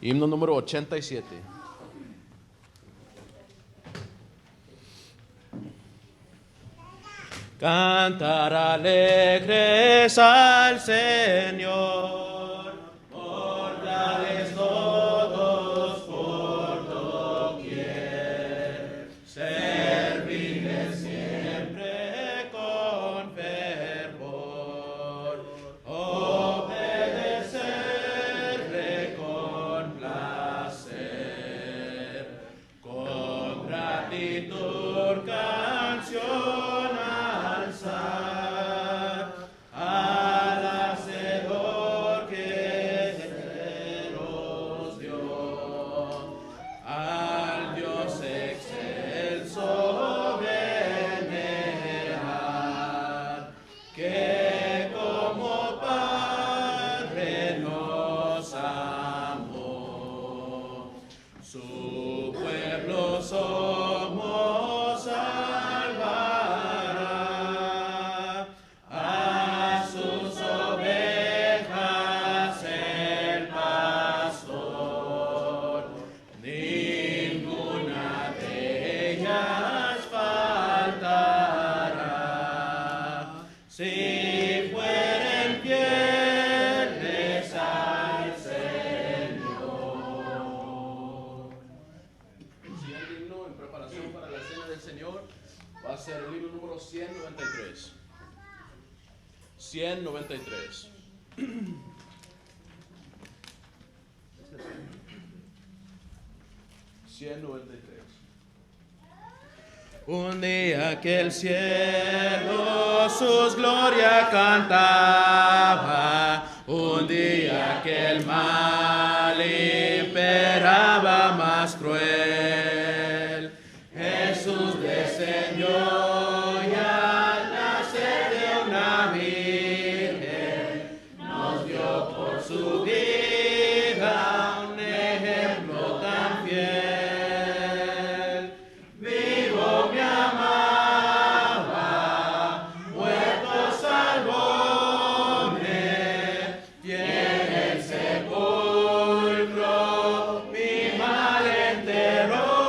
Himno número 87. Cantar alegres al Señor, mortales todos por doquier, servirle siempre con fervor, obedecerle con placer, con gratitud canción alzar al Hacedor que se los dio, al Dios excelso venerar, que como Padre nos amó. Su pueblo somos, salvará a sus ovejas el pastor. Ninguna de ellas faltará, si fueren fieles al Señor. El siguiente himno en preparación para la cena del Señor va a ser el himno número 193. 193. Un día que el cielo sus glorias cantaba, un día que el mal imperaba más cruel, Jesús descendió y al nacer de una virgen nos dio por su vida un ejemplo tan fiel. Vivo me amaba, muerto salvóme, y en el sepulcro mi mal enterró.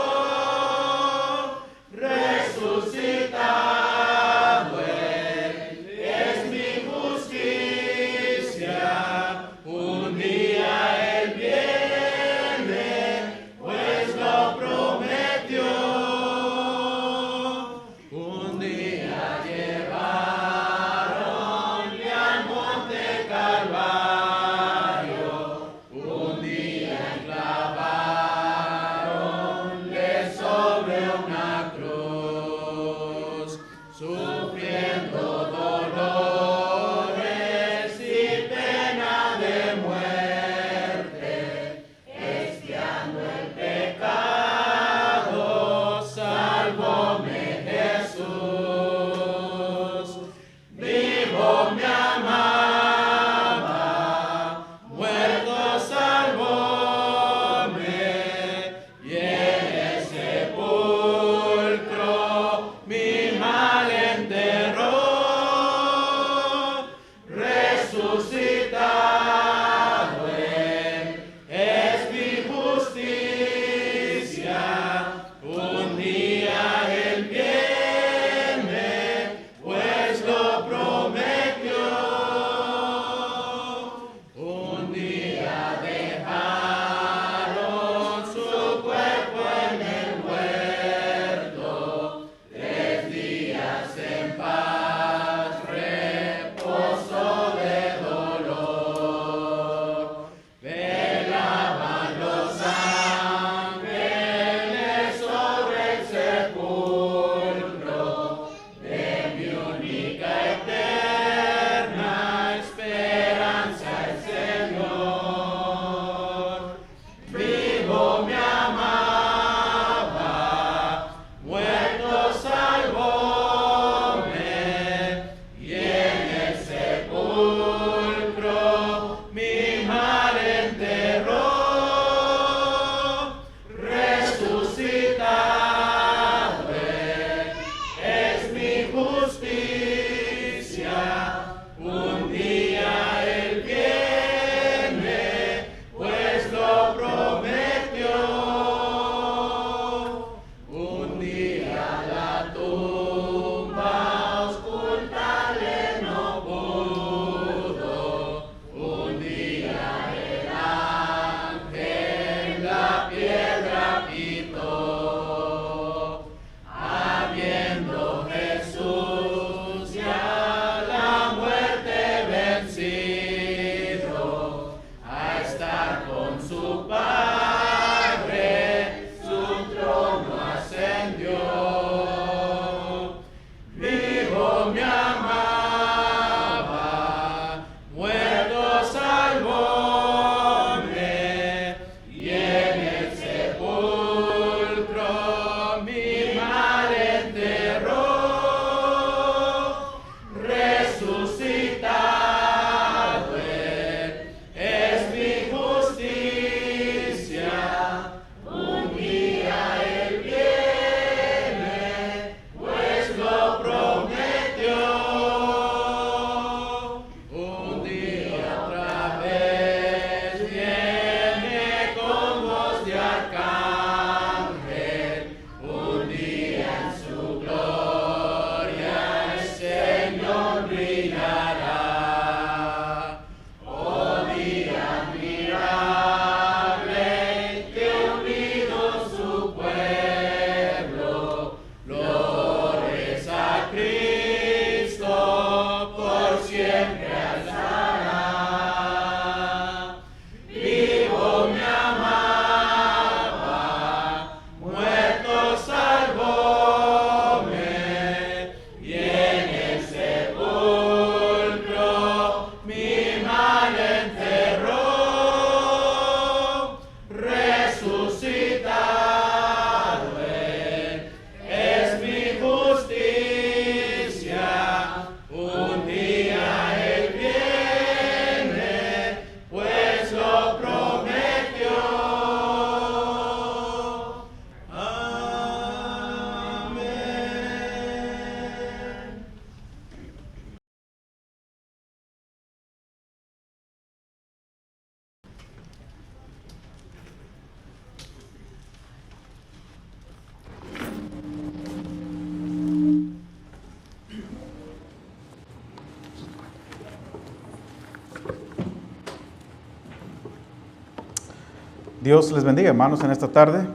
Dios les bendiga, hermanos, en esta tarde.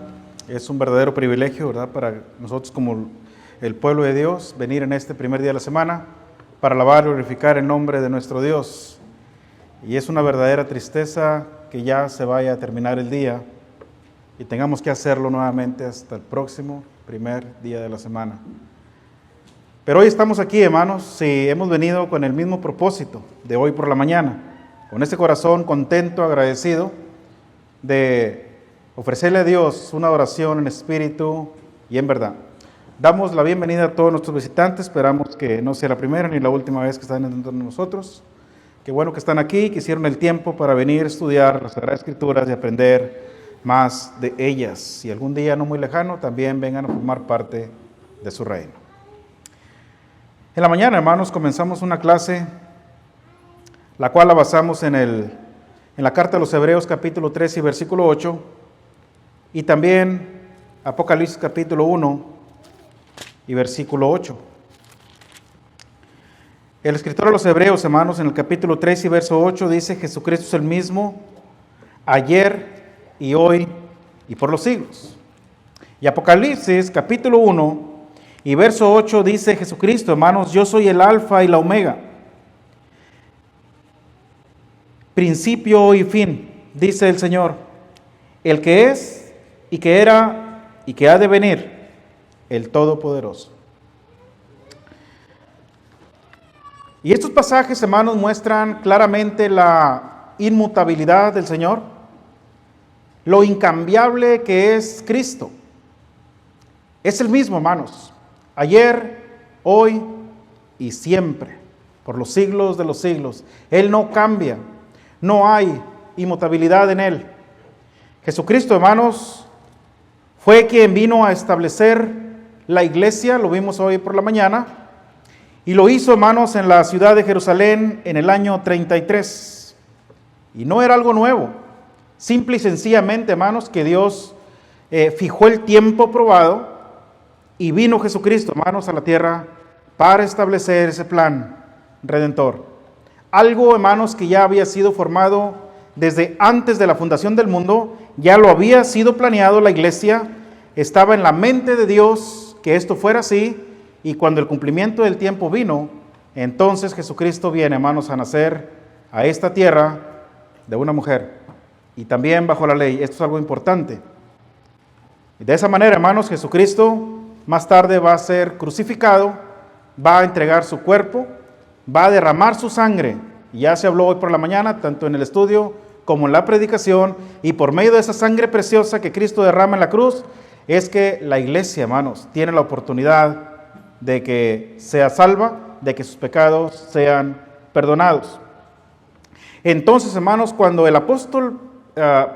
Es un verdadero privilegio, ¿verdad?, para nosotros como el pueblo de Dios, venir en este primer día de la semana para alabar y glorificar el nombre de nuestro Dios. Y es una verdadera tristeza que ya se vaya a terminar el día y tengamos que hacerlo nuevamente hasta el próximo primer día de la semana. Pero hoy estamos aquí, hermanos, y hemos venido con el mismo propósito de hoy por la mañana, con este corazón contento, agradecido, de ofrecerle a Dios una oración en espíritu y en verdad. Damos la bienvenida a todos nuestros visitantes, esperamos que no sea la primera ni la última vez que están entre nosotros. Qué bueno que están aquí, que hicieron el tiempo para venir a estudiar las Sagradas Escrituras y aprender más de ellas. Y algún día no muy lejano también vengan a formar parte de su reino. En la mañana, hermanos, comenzamos una clase, la cual la basamos en la carta a los Hebreos capítulo 3 y versículo 8, y también Apocalipsis capítulo 1 y versículo 8. El escritor a los Hebreos, hermanos, en el capítulo 3 y verso 8 dice: Jesucristo es el mismo ayer y hoy y por los siglos. Y Apocalipsis capítulo 1 y verso 8 dice Jesucristo: hermanos, yo soy el alfa y la omega, principio y fin, dice el Señor, el que es y que era y que ha de venir, el Todopoderoso. Y estos pasajes, hermanos, muestran claramente la inmutabilidad del Señor, lo incambiable que es Cristo. Es el mismo, hermanos, ayer, hoy y siempre, por los siglos de los siglos. Él no cambia, no hay inmutabilidad en Él. Jesucristo, hermanos, fue quien vino a establecer la iglesia, lo vimos hoy por la mañana, y lo hizo, hermanos, en la ciudad de Jerusalén en el año 33. Y no era algo nuevo, simple y sencillamente, hermanos, que Dios fijó el tiempo probado y vino Jesucristo, hermanos, a la tierra para establecer ese plan redentor. Algo, hermanos, que ya había sido formado desde antes de la fundación del mundo, ya lo había sido planeado la iglesia, estaba en la mente de Dios que esto fuera así, y cuando el cumplimiento del tiempo vino, entonces Jesucristo viene, hermanos, a nacer a esta tierra de una mujer, y también bajo la ley. Esto es algo importante. Y de esa manera, hermanos, Jesucristo más tarde va a ser crucificado, va a entregar su cuerpo, va a derramar su sangre. Y ya se habló hoy por la mañana, tanto en el estudio como en la predicación, y por medio de esa sangre preciosa que Cristo derrama en la cruz, es que la iglesia, hermanos, tiene la oportunidad de que sea salva, de que sus pecados sean perdonados. Entonces, hermanos, cuando el apóstol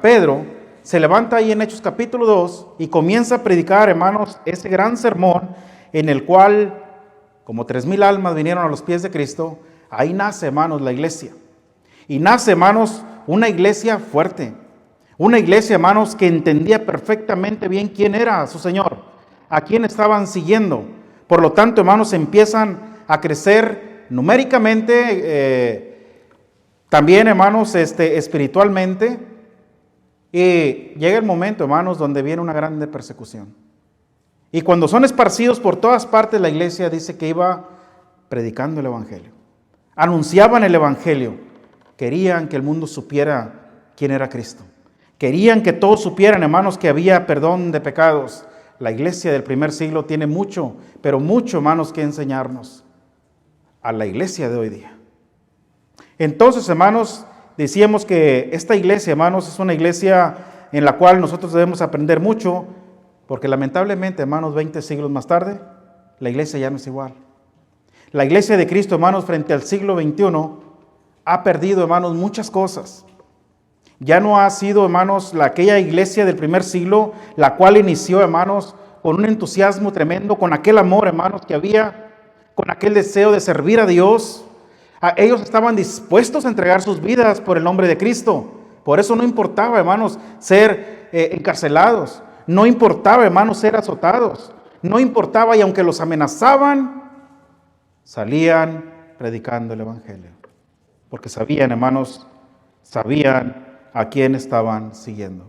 Pedro se levanta ahí en Hechos capítulo 2 y comienza a predicar, hermanos, ese gran sermón en el cual como 3,000 almas vinieron a los pies de Cristo, ahí nace, hermanos, la iglesia. Y nace, hermanos, una iglesia fuerte, una iglesia, hermanos, que entendía perfectamente bien quién era su Señor, a quién estaban siguiendo. Por lo tanto, hermanos, empiezan a crecer numéricamente, también, hermanos, espiritualmente, y llega el momento, hermanos, donde viene una grande persecución. Y cuando son esparcidos por todas partes, la iglesia dice que iba predicando el evangelio, anunciaban el evangelio, querían que el mundo supiera quién era Cristo, querían que todos supieran, hermanos, que había perdón de pecados. La iglesia del primer siglo tiene mucho, pero mucho, hermanos, que enseñarnos a la iglesia de hoy día. Entonces, hermanos, decíamos que esta iglesia, hermanos, es una iglesia en la cual nosotros debemos aprender mucho, porque lamentablemente, hermanos, 20 siglos más tarde, la iglesia ya no es igual. La iglesia de Cristo, hermanos, frente al siglo XXI, ha perdido, hermanos, muchas cosas. Ya no ha sido, hermanos, aquella iglesia del primer siglo, la cual inició, hermanos, con un entusiasmo tremendo, con aquel amor, hermanos, que había, con aquel deseo de servir a Dios. Ellos estaban dispuestos a entregar sus vidas por el nombre de Cristo. Por eso no importaba, hermanos, ser encarcelados. No importaba, hermanos, ser azotados. No importaba, y aunque los amenazaban, salían predicando el evangelio. Porque sabían, hermanos, sabían a quién estaban siguiendo.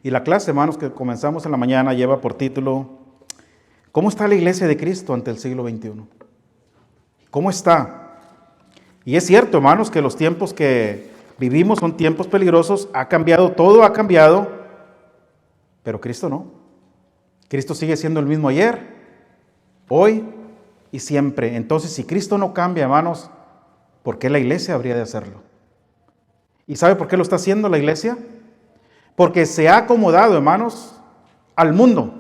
Y la clase, hermanos, que comenzamos en la mañana lleva por título, ¿cómo está la iglesia de Cristo ante el siglo XXI? ¿Cómo está? Y es cierto, hermanos, que los tiempos que vivimos son tiempos peligrosos, ha cambiado, todo ha cambiado, pero Cristo no. Cristo sigue siendo el mismo ayer, hoy y siempre. Entonces, si Cristo no cambia, hermanos, ¿por qué la iglesia habría de hacerlo? ¿Y sabe por qué lo está haciendo la iglesia? Porque se ha acomodado, hermanos, al mundo.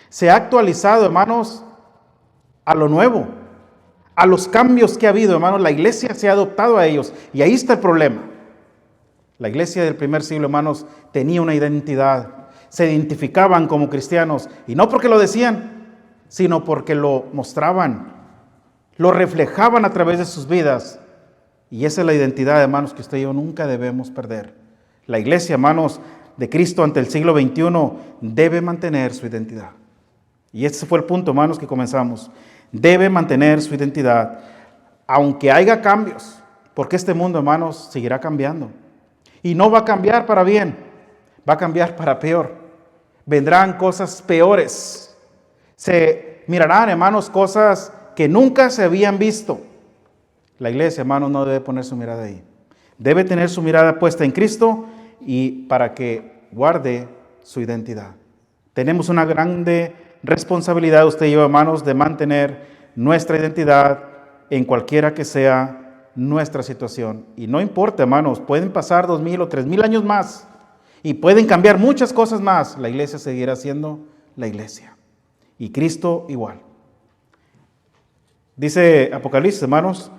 Se ha actualizado, hermanos, a lo nuevo, a los cambios que ha habido, hermanos. La iglesia se ha adoptado a ellos. Y ahí está el problema. La iglesia del primer siglo, hermanos, tenía una identidad. Se identificaban como cristianos. Y no porque lo decían, sino porque lo mostraban. Lo reflejaban a través de sus vidas. Y esa es la identidad, hermanos, que usted y yo nunca debemos perder. La iglesia, hermanos, de Cristo ante el siglo XXI debe mantener su identidad. Y ese fue el punto, hermanos, que comenzamos. Debe mantener su identidad, aunque haya cambios, porque este mundo, hermanos, seguirá cambiando. Y no va a cambiar para bien, va a cambiar para peor. Vendrán cosas peores. Se mirarán, hermanos, cosas que nunca se habían visto. La iglesia, hermanos, no debe poner su mirada ahí. Debe tener su mirada puesta en Cristo y para que guarde su identidad. Tenemos una grande responsabilidad, usted y yo, hermanos, de mantener nuestra identidad en cualquiera que sea nuestra situación. Y no importa, hermanos, pueden pasar 2000 o 3000 años más y pueden cambiar muchas cosas más. La iglesia seguirá siendo la iglesia. Y Cristo igual. Dice Apocalipsis, hermanos,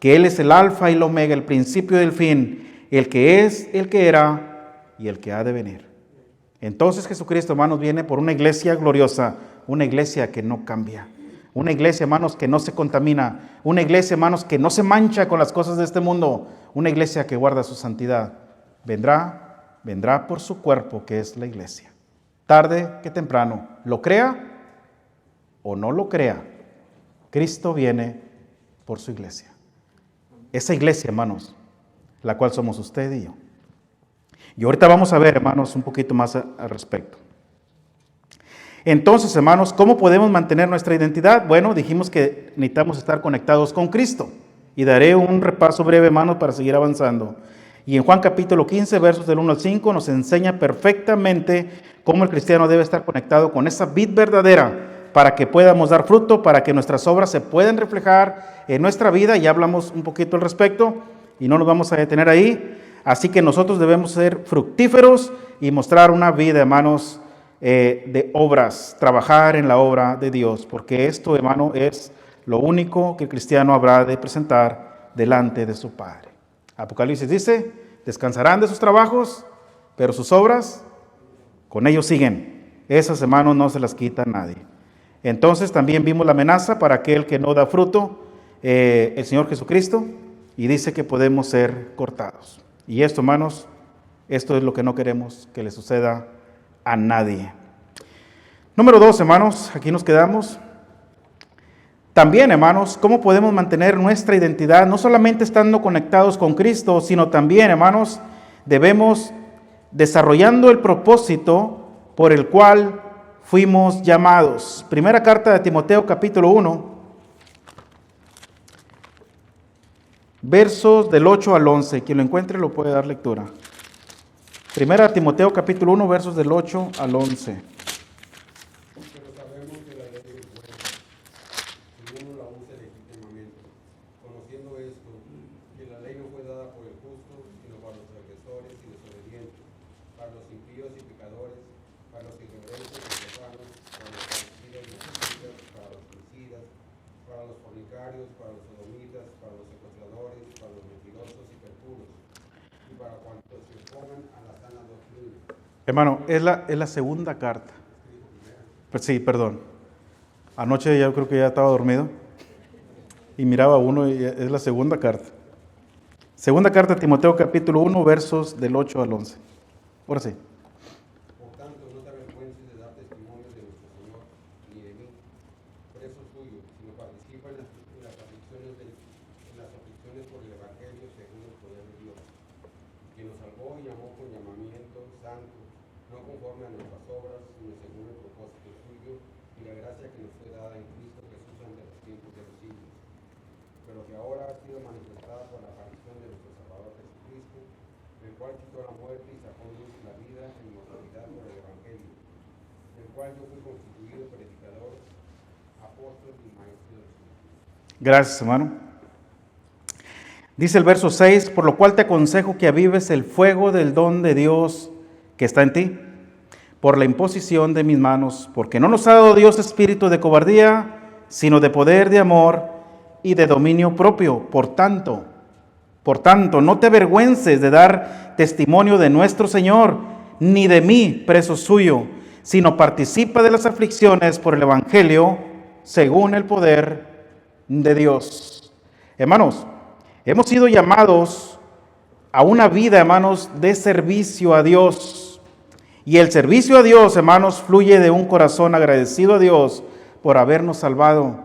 que Él es el alfa y el omega, el principio y el fin, el que es, el que era y el que ha de venir. Entonces Jesucristo, hermanos, viene por una iglesia gloriosa, una iglesia que no cambia, una iglesia, hermanos, que no se contamina, una iglesia, hermanos, que no se mancha con las cosas de este mundo, una iglesia que guarda su santidad. Vendrá por su cuerpo, que es la iglesia. Tarde que temprano, lo crea o no lo crea, Cristo viene por su iglesia. Esa iglesia, hermanos, la cual somos usted y yo. Y ahorita vamos a ver, hermanos, un poquito más al respecto. Entonces, hermanos, ¿cómo podemos mantener nuestra identidad? Bueno, dijimos que necesitamos estar conectados con Cristo. Y daré un repaso breve, hermanos, para seguir avanzando. Y en Juan capítulo 15, versos del 1 al 5, nos enseña perfectamente cómo el cristiano debe estar conectado con esa vid verdadera para que podamos dar fruto, para que nuestras obras se puedan reflejar en nuestra vida. Ya hablamos un poquito al respecto y no nos vamos a detener ahí. Así que nosotros debemos ser fructíferos y mostrar una vida, hermanos, de obras, trabajar en la obra de Dios, porque esto, hermano, es lo único que el cristiano habrá de presentar delante de su Padre. Apocalipsis dice, descansarán de sus trabajos, pero sus obras con ellos siguen. Esas, hermanos, no se las quita nadie. Entonces también vimos la amenaza para aquel que no da fruto, el Señor Jesucristo, y dice que podemos ser cortados. Y esto, hermanos, esto es lo que no queremos que le suceda a nadie. Número 2, hermanos, aquí nos quedamos. También, hermanos, ¿cómo podemos mantener nuestra identidad? No solamente estando conectados con Cristo, sino también, hermanos, debemos desarrollando el propósito por el cual fuimos llamados. Primera carta de Timoteo, capítulo 1. Versos del 8 al 11. Quien lo encuentre lo puede dar lectura. Primera Timoteo capítulo 1, versos del 8 al 11. Pero sabemos que la ley es buena, si uno la usa legítimamente. Conociendo esto, que la ley no fue dada por el justo, sino para los transgresores y desobedientes, para los impíos y pecadores, para los irreverentes y profanos, para los parricidas y homicidas, para los suicidas, para los fornicarios, para los sodomitas, para los secuestradores, para los mentirosos y perjuros, y para cuantos se opongan a la sana doctrina. Hermano, es la segunda carta. Pues sí, perdón. Anoche yo creo que ya estaba dormido y miraba uno y es la segunda carta. Segunda carta de Timoteo capítulo 1, versos del 8 al 11. Ahora sí. Por tanto, no te avergüences de dar testimonio de nuestro Señor, ni de mí, preso suyo, sino participa en las aflicciones por el Evangelio según el poder de Dios, quien nos salvó y llamó con llamamiento santo, no conforme a nuestras obras, sino según el propósito suyo y la gracia que nos fue dada en Cristo Jesús ante los tiempos de los siglos, pero que ahora ha sido manifestada por la aparición de nuestro Salvador Jesucristo, el cual quitó la muerte y sacó luz la vida en inmortalidad por el Evangelio, el cual yo fui constituido predicador, apóstol y maestro de los gentiles. Gracias, hermano. Dice el verso 6, por lo cual te aconsejo que avives el fuego del don de Dios que está en ti, por la imposición de mis manos, porque no nos ha dado Dios espíritu de cobardía, sino de poder, de amor y de dominio propio. Por tanto, no te avergüences de dar testimonio de nuestro Señor, ni de mí, preso suyo, sino participa de las aflicciones por el Evangelio, según el poder de Dios. Hermanos, hemos sido llamados a una vida, hermanos, de servicio a Dios. Y el servicio a Dios, hermanos, fluye de un corazón agradecido a Dios por habernos salvado,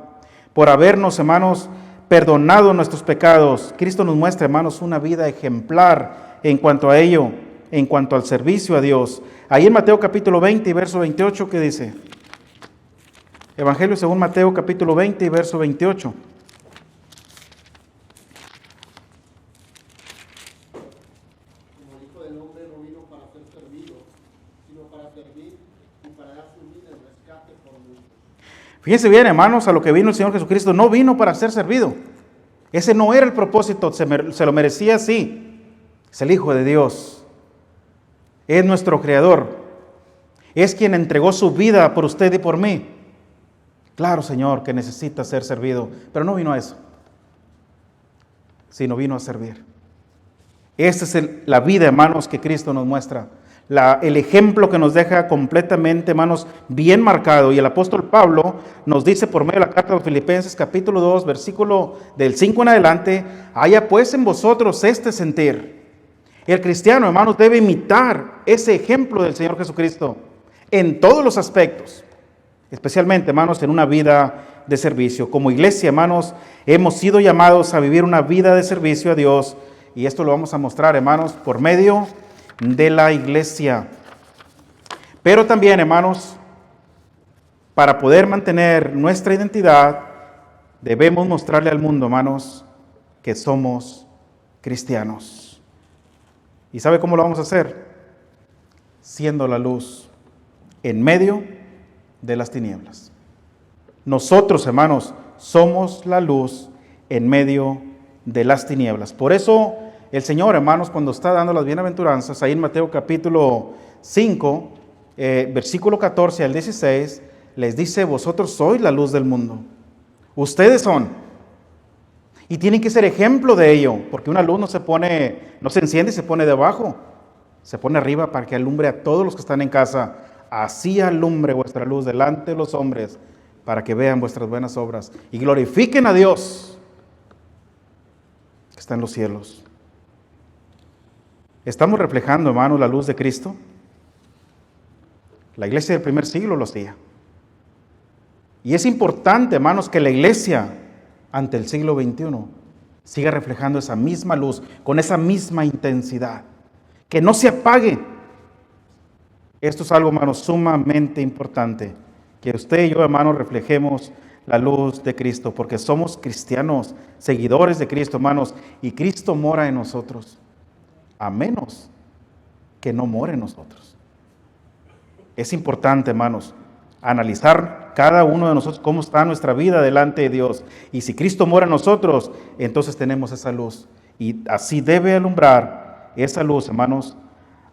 por habernos, hermanos, perdonado nuestros pecados. Cristo nos muestra, hermanos, una vida ejemplar en cuanto a ello, en cuanto al servicio a Dios. Ahí en Mateo capítulo 20 y verso 28, ¿qué dice? Evangelio según Mateo capítulo 20 y verso 28. Fíjense bien, hermanos, a lo que vino el Señor Jesucristo. No vino para ser servido. Ese no era el propósito, se lo merecía, sí. Es el Hijo de Dios. Es nuestro Creador. Es quien entregó su vida por usted y por mí. Claro, Señor, que necesita ser servido, pero no vino a eso, sino vino a servir. Esta es la vida, hermanos, que Cristo nos muestra. El ejemplo que nos deja completamente, hermanos, bien marcado. Y el apóstol Pablo nos dice por medio de la carta de los Filipenses, capítulo 2, versículo del 5 en adelante: haya pues en vosotros este sentir. El cristiano, hermanos, debe imitar ese ejemplo del Señor Jesucristo en todos los aspectos, especialmente, hermanos, en una vida de servicio. Como iglesia, hermanos, hemos sido llamados a vivir una vida de servicio a Dios, y esto lo vamos a mostrar, hermanos, por medio de la iglesia. Pero también, hermanos, para poder mantener nuestra identidad, debemos mostrarle al mundo, hermanos, que somos cristianos. ¿Y sabe cómo lo vamos a hacer? Siendo la luz en medio de las tinieblas. Nosotros, hermanos, somos la luz en medio de las tinieblas. Por eso el Señor, hermanos, cuando está dando las bienaventuranzas, ahí en Mateo capítulo 5, versículo 14 al 16, les dice: vosotros sois la luz del mundo. Ustedes son. Y tienen que ser ejemplo de ello, porque una luz no se enciende y se pone debajo. Se pone arriba para que alumbre a todos los que están en casa. Así alumbre vuestra luz delante de los hombres, para que vean vuestras buenas obras y glorifiquen a Dios que está en los cielos. ¿Estamos reflejando, hermanos, la luz de Cristo? La iglesia del primer siglo lo hacía. Y es importante, hermanos, que la iglesia ante el siglo XXI siga reflejando esa misma luz, con esa misma intensidad. Que no se apague. Esto es algo, hermanos, sumamente importante. Que usted y yo, hermanos, reflejemos la luz de Cristo, porque somos cristianos, seguidores de Cristo, hermanos, y Cristo mora en nosotros. A menos que no more en nosotros. Es importante, hermanos, analizar cada uno de nosotros cómo está nuestra vida delante de Dios. Y si Cristo mora en nosotros, entonces tenemos esa luz. Y así debe alumbrar esa luz, hermanos,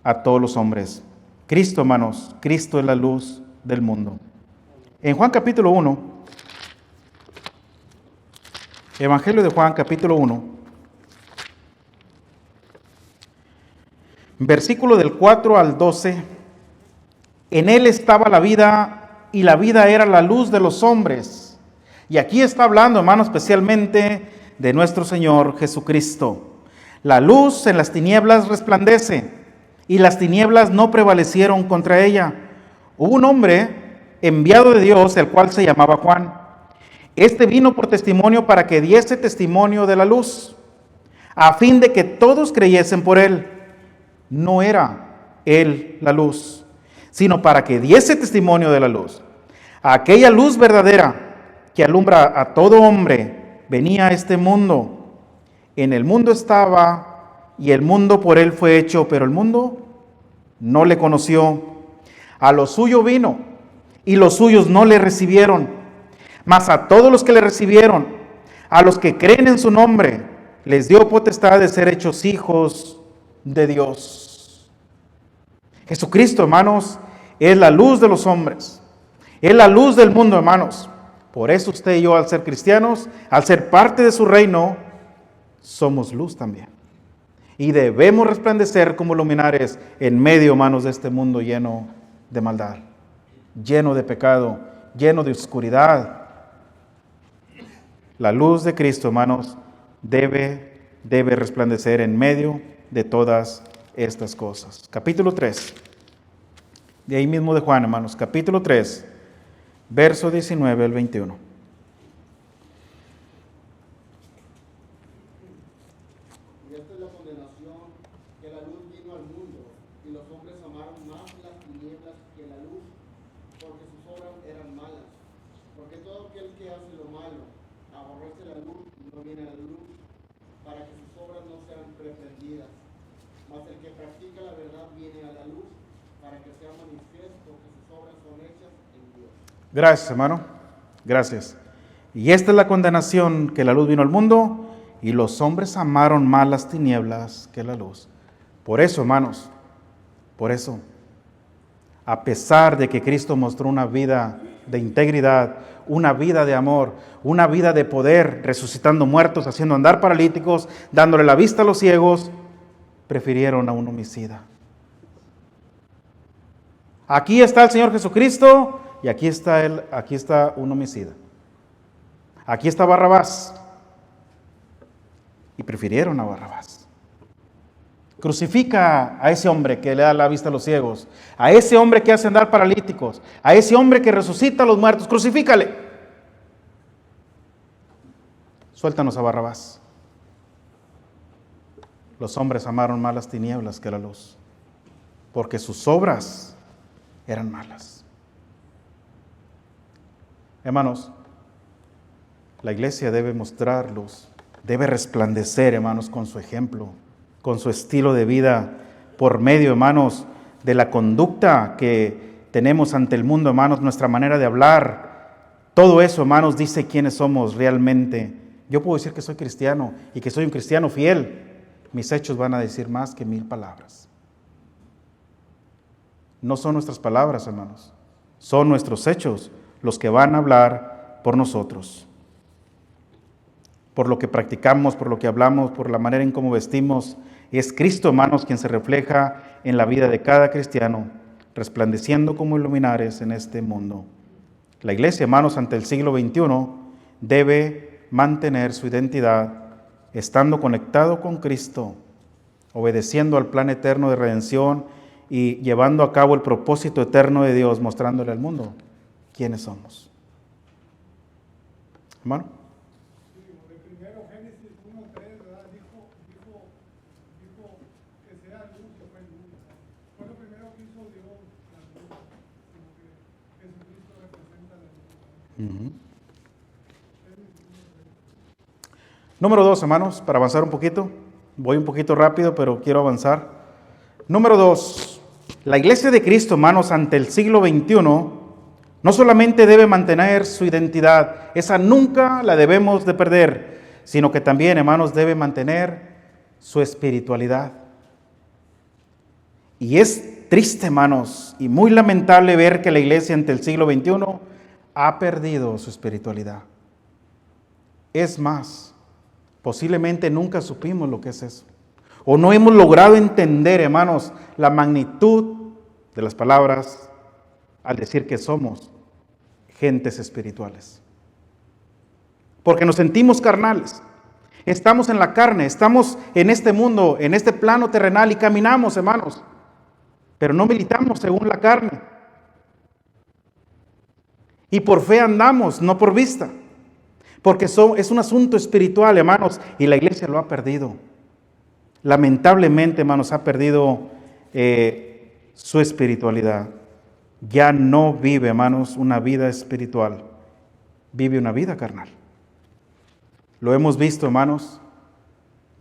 a todos los hombres. Cristo, hermanos, Cristo es la luz del mundo. En Juan capítulo 1, Evangelio de Juan capítulo 1, versículo del 4 al 12, en él estaba la vida y la vida era la luz de los hombres. Y aquí está hablando, hermano, especialmente de nuestro Señor Jesucristo. La luz en las tinieblas resplandece y las tinieblas no prevalecieron contra ella. Hubo un hombre enviado de Dios, el cual se llamaba Juan. Este vino por testimonio para que diese testimonio de la luz, a fin de que todos creyesen por él. No era él la luz, sino para que diese testimonio de la luz. Aquella luz verdadera que alumbra a todo hombre venía a este mundo. En el mundo estaba y el mundo por él fue hecho, pero el mundo no le conoció. A lo suyo vino y los suyos no le recibieron. Mas a todos los que le recibieron, a los que creen en su nombre, les dio potestad de ser hechos hijos de Dios. Jesucristo, hermanos, es la luz de los hombres. Es la luz del mundo, hermanos. Por eso usted y yo, al ser cristianos, al ser parte de su reino, somos luz también. Y debemos resplandecer como luminares en medio, hermanos, de este mundo lleno de maldad, lleno de pecado, lleno de oscuridad. La luz de Cristo, hermanos, debe resplandecer en medio de todas estas cosas. Capítulo 3. De ahí mismo de Juan, hermanos. Capítulo 3, verso 19 al 21. Y esta es la condenación, que la luz vino al mundo, y los hombres amaron más las tinieblas que la luz, porque sus obras eran malas. Porque todo aquel que hace lo malo aborrece la luz y no viene a la luz, para que sus obras no sean reprendidas. Mas el que practica la verdad viene a la luz, para que sea manifiesto que sus obras son hechas en Dios. Gracias, hermano. Gracias. Y esta es la condenación, que la luz vino al mundo y los hombres amaron más las tinieblas que la luz. Por eso, hermanos, por eso, a pesar de que Cristo mostró una vida de integridad, una vida de amor, una vida de poder, resucitando muertos, haciendo andar paralíticos, dándole la vista a los ciegos, prefirieron a un homicida. Aquí está el Señor Jesucristo y aquí está un homicida. Aquí está Barrabás. Y prefirieron a Barrabás. Crucifica a ese hombre que le da la vista a los ciegos, a ese hombre que hace andar paralíticos, a ese hombre que resucita a los muertos. Crucifícale. Suéltanos a Barrabás. Los hombres amaron más las tinieblas que la luz, porque sus obras eran malas. Hermanos, la iglesia debe mostrar luz, debe resplandecer, hermanos, con su ejemplo, con su estilo de vida, por medio, hermanos, de la conducta que tenemos ante el mundo, hermanos, nuestra manera de hablar. Todo eso, hermanos, dice quiénes somos realmente. Yo puedo decir que soy cristiano y que soy un cristiano fiel. Mis hechos van a decir más que 1000 palabras. No son nuestras palabras, hermanos. Son nuestros hechos los que van a hablar por nosotros. Por lo que practicamos, por lo que hablamos, por la manera en cómo vestimos. Es Cristo, hermanos, quien se refleja en la vida de cada cristiano, resplandeciendo como luminares en este mundo. La iglesia, hermanos, ante el siglo XXI, debe mantener su identidad, estando conectado con Cristo, obedeciendo al plan eterno de redención y llevando a cabo el propósito eterno de Dios, mostrándole al mundo quiénes somos. Hermano. De primero Génesis 1:3, ¿verdad? Dijo que sea luz y fue luz. Fue lo primero que hizo Dios, la luz, como que Jesucristo representa la luz. Número 2, hermanos, para avanzar un poquito. Voy un poquito rápido, pero quiero avanzar. Número 2, la iglesia de Cristo, hermanos, ante el siglo XXI, no solamente debe mantener su identidad, esa nunca la debemos de perder, sino que también, hermanos, debe mantener su espiritualidad. Y es triste, hermanos, y muy lamentable ver que la iglesia ante el siglo XXI ha perdido su espiritualidad. Es más, posiblemente nunca supimos lo que es eso. O no hemos logrado entender, hermanos, la magnitud de las palabras al decir que somos gentes espirituales. Porque nos sentimos carnales. Estamos en la carne, estamos en este mundo, en este plano terrenal y caminamos, hermanos. Pero no militamos según la carne. Y por fe andamos, no por vista. Porque es un asunto espiritual, hermanos, y la iglesia lo ha perdido. Lamentablemente, hermanos, ha perdido su espiritualidad. ya no vive, hermanos, una vida espiritual, vive una vida carnal. Lo hemos visto, hermanos,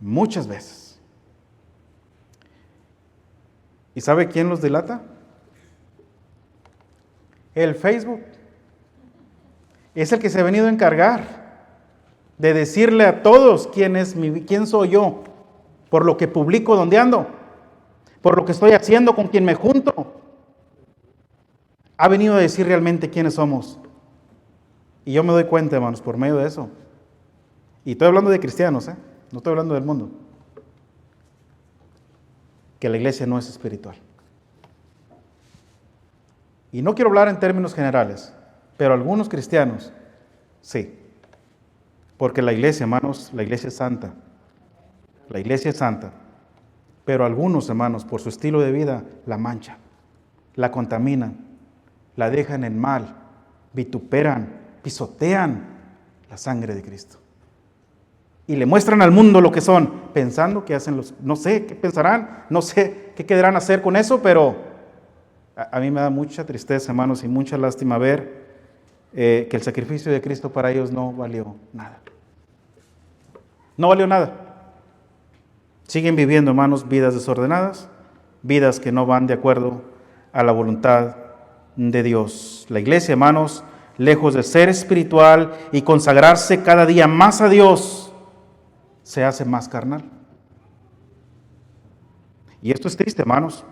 muchas veces. ¿Y sabe quién los delata? El Facebook. Es el que se ha venido a encargar de decirle a todos quién soy yo, por lo que publico donde ando, por lo que estoy haciendo, con quien me junto. Ha venido a decir realmente quiénes somos. Y yo me doy cuenta, hermanos, por medio de eso. Y estoy hablando de cristianos, no estoy hablando del mundo. Que la iglesia no es espiritual. Y no quiero hablar en términos generales, pero algunos cristianos, sí. Porque la iglesia, hermanos, la iglesia es santa. La iglesia es santa. Pero algunos, hermanos, por su estilo de vida, la manchan, la contaminan, la dejan en mal, vituperan, pisotean la sangre de Cristo. Y le muestran al mundo lo que son, pensando que hacen no sé qué pensarán, no sé qué querrán hacer con eso, pero a mí me da mucha tristeza, hermanos, y mucha lástima ver que el sacrificio de Cristo para ellos no valió nada. No valió nada. Siguen viviendo, hermanos, vidas desordenadas, vidas que no van de acuerdo a la voluntad de Dios. La iglesia, hermanos, lejos de ser espiritual y consagrarse cada día más a Dios, se hace más carnal. Y esto es triste, hermanos.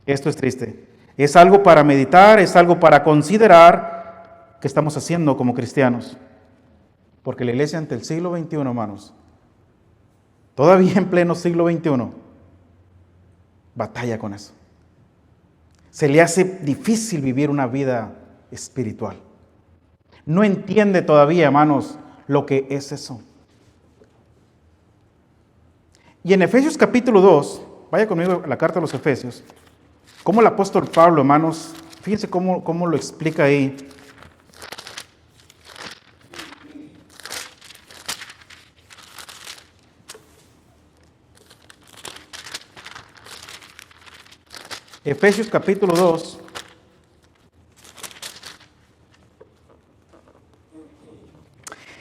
Esto es triste. Es algo para meditar, es algo para considerar que estamos haciendo como cristianos. Porque la iglesia ante el siglo XXI, hermanos, todavía en pleno siglo XXI, batalla con eso. Se le hace difícil vivir una vida espiritual. No entiende todavía, hermanos, lo que es eso. Y en Efesios capítulo 2, vaya conmigo a la carta a los Efesios, cómo el apóstol Pablo, hermanos, fíjense cómo lo explica ahí. Efesios capítulo 2.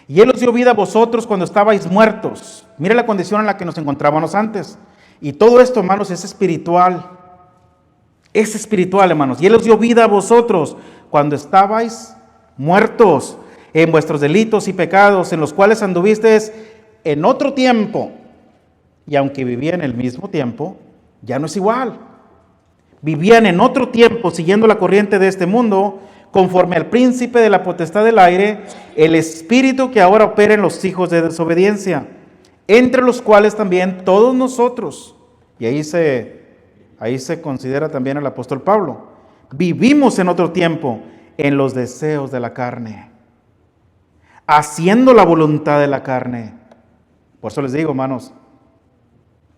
Y Él os dio vida a vosotros cuando estabais muertos. Mire la condición en la que nos encontrábamos antes. Y todo esto, hermanos, es espiritual. Es espiritual, hermanos. Y Él os dio vida a vosotros cuando estabais muertos en vuestros delitos y pecados, en los cuales anduvisteis en otro tiempo. Y aunque vivían en el mismo tiempo, ya no es igual. Vivían en otro tiempo, siguiendo la corriente de este mundo, conforme al príncipe de la potestad del aire, el espíritu que ahora opera en los hijos de desobediencia, entre los cuales también todos nosotros, y ahí se considera también el apóstol Pablo, vivimos en otro tiempo en los deseos de la carne, haciendo la voluntad de la carne. Por eso les digo, hermanos,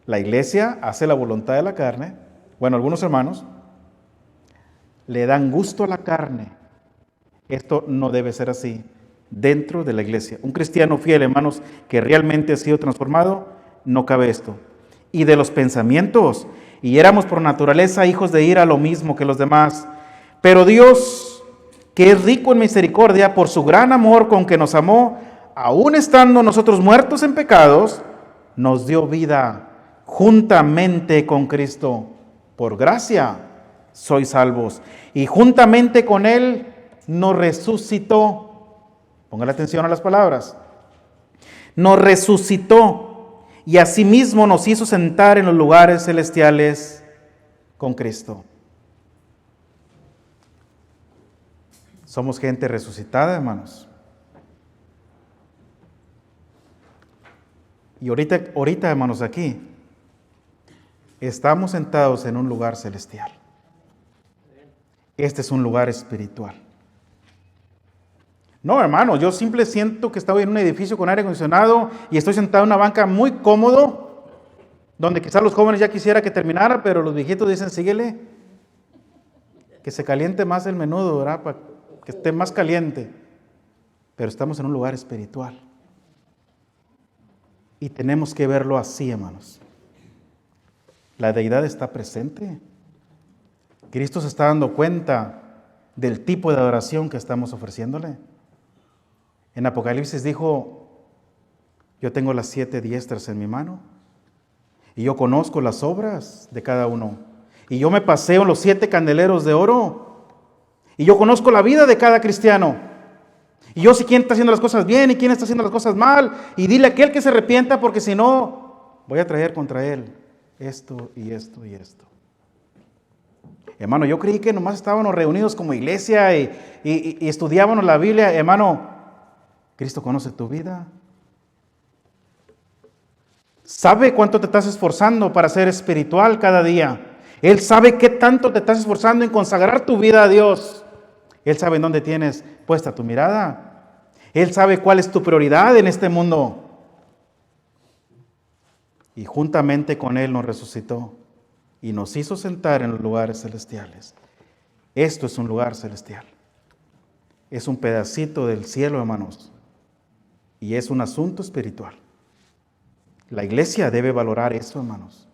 la iglesia hace la voluntad de la carne. Bueno, algunos hermanos le dan gusto a la carne. Esto no debe ser así dentro de la iglesia. Un cristiano fiel, hermanos, que realmente ha sido transformado, no cabe esto. Y de los pensamientos, y éramos por naturaleza hijos de ira, lo mismo que los demás. Pero Dios, que es rico en misericordia, por su gran amor con que nos amó, aun estando nosotros muertos en pecados, nos dio vida juntamente con Cristo. Por gracia sois salvos. Y juntamente con Él nos resucitó. Pongan atención a las palabras. Nos resucitó y asimismo nos hizo sentar en los lugares celestiales con Cristo. Somos gente resucitada, hermanos. Y ahorita, hermanos, aquí estamos sentados en un lugar celestial. Este es un lugar espiritual. No, hermano, yo simple siento que estaba en un edificio con aire acondicionado y estoy sentado en una banca muy cómodo, donde quizás los jóvenes ya quisiera que terminara, pero los viejitos dicen, síguele, que se caliente más el menudo, ¿verdad? Para que esté más caliente. Pero estamos en un lugar espiritual. Y tenemos que verlo así, hermanos. La deidad está presente. Cristo se está dando cuenta del tipo de adoración que estamos ofreciéndole. En Apocalipsis dijo, yo tengo las 7 diestras en mi mano y yo conozco las obras de cada uno. Y yo me paseo en los 7 candeleros de oro y yo conozco la vida de cada cristiano. Y yo sé quién está haciendo las cosas bien y quién está haciendo las cosas mal. Y dile a aquel que se arrepienta, porque si no, voy a traer contra él esto y esto y esto. Hermano, yo creí que nomás estábamos reunidos como iglesia y estudiábamos la Biblia. Hermano, Cristo conoce tu vida. Sabe cuánto te estás esforzando para ser espiritual cada día. Él sabe qué tanto te estás esforzando en consagrar tu vida a Dios. Él sabe en dónde tienes puesta tu mirada. Él sabe cuál es tu prioridad en este mundo. Y juntamente con Él nos resucitó y nos hizo sentar en los lugares celestiales. Esto es un lugar celestial. Es un pedacito del cielo, hermanos. Y es un asunto espiritual. La iglesia debe valorar eso, hermanos.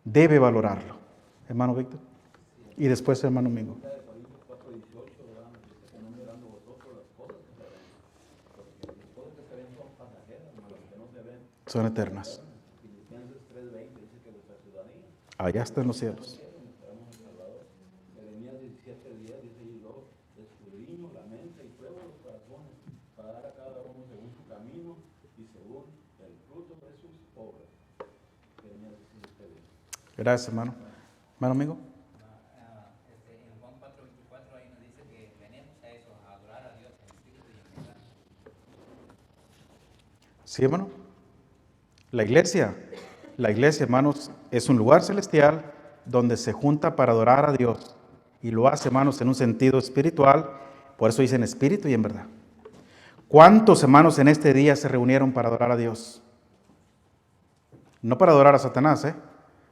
Debe valorarlo. Hermano Víctor. Y después, hermano Mingo. Son eternas. Allá están los cielos. Gracias, hermano. Hermano amigo. En Juan 4:24 ahí nos dice que venimos a eso, a adorar a Dios en espíritu y en verdad. Sí, hermano. La iglesia, hermanos, es un lugar celestial donde se junta para adorar a Dios. Y lo hace, hermanos, en un sentido espiritual. Por eso dicen espíritu y en verdad. ¿Cuántos hermanos en este día se reunieron para adorar a Dios? No para adorar a Satanás,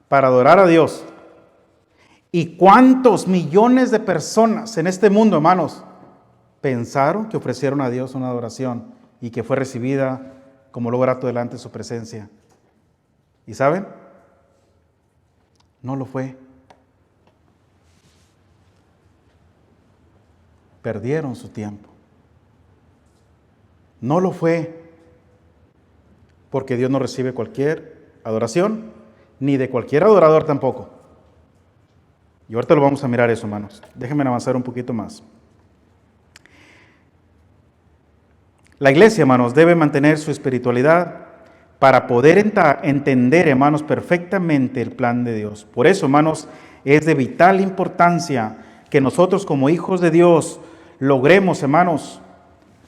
para adorar a Dios. ¿Y cuántos millones de personas en este mundo, hermanos, pensaron que ofrecieron a Dios una adoración y que fue recibida como lo grato delante de su presencia? ¿Y saben? No lo fue. Perdieron su tiempo. No lo fue. Porque Dios no recibe cualquier adoración, ni de cualquier adorador tampoco. Y ahorita lo vamos a mirar eso, hermanos. Déjenme avanzar un poquito más. La iglesia, hermanos, debe mantener su espiritualidad para poder entender, hermanos, perfectamente el plan de Dios. Por eso, hermanos, es de vital importancia que nosotros como hijos de Dios logremos, hermanos,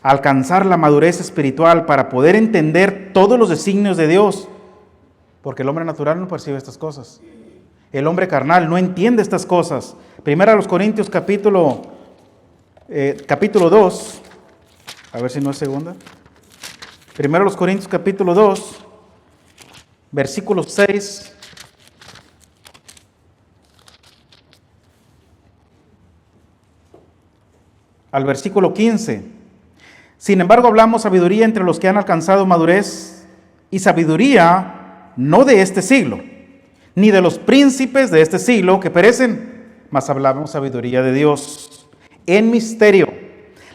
alcanzar la madurez espiritual para poder entender todos los designios de Dios. Porque el hombre natural no percibe estas cosas. El hombre carnal no entiende estas cosas. Primera a los Corintios capítulo 2. A ver si no es segunda. Primero a los Corintios capítulo 2. Versículo 6. Al versículo 15. Sin embargo, hablamos sabiduría entre los que han alcanzado madurez, y sabiduría no de este siglo, ni de los príncipes de este siglo que perecen, mas hablamos sabiduría de Dios, en misterio,